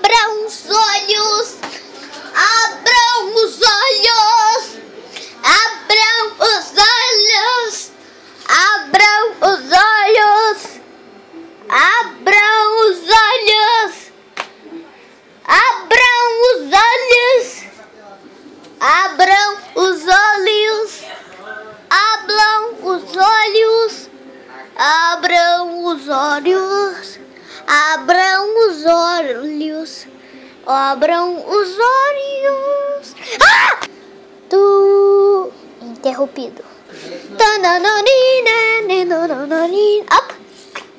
Abram os olhos. Abram os olhos. Abram os olhos. Abram os olhos. Abram os olhos. Abram os olhos. Abram os olhos. Abram os olhos. Abram os olhos. Abram os olhos. Abram os olhos. Ah! Interrompido. Opa!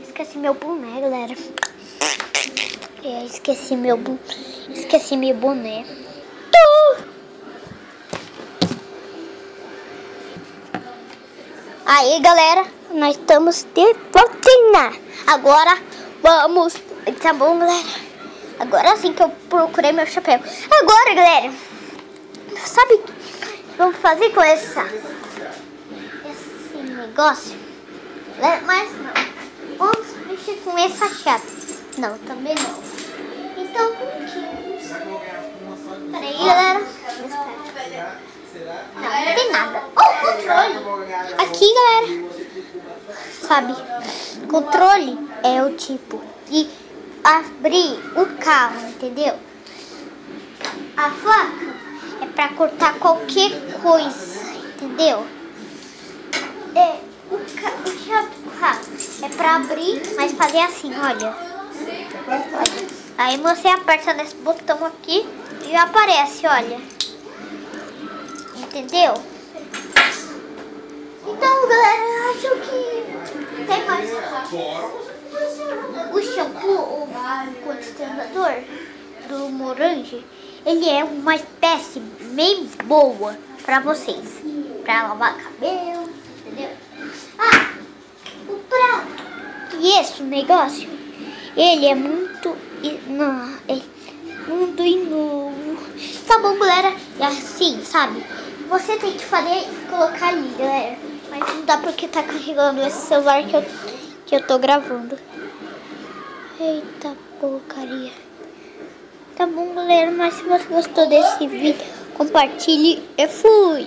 Esqueci meu boné, galera. Esqueci meu boné. Aí, galera, nós estamos de volta. Agora vamos. Tá bom, galera? Agora sim que eu procurei meu chapéu. Agora, galera, sabe o que vamos fazer com esse negócio? Mas não. Vamos mexer com essa chata. Não, também não. Então, peraí, galera. Não tem nada. Oh, controle. Aqui, galera. Sabe? Controle é o tipo de abrir o carro, entendeu? A faca é pra cortar qualquer coisa, entendeu? O carro é pra abrir, mas fazer assim, olha. Aí você aperta nesse botão aqui e aparece, olha. Entendeu? Então, galera, acho que tem mais. O shampoo, o condicionador do Morange, ele é uma espécie bem boa pra vocês. Pra lavar cabelo, entendeu? Ah, o prato. E esse negócio, ele é muito novo. Tá bom, galera? E assim, sabe? Você tem que fazer e colocar ali, galera. Mas não dá porque tá carregando esse celular que eu tô gravando. Eita porcaria. Tá bom, galera? Mas se você gostou desse vídeo, compartilhe e fui!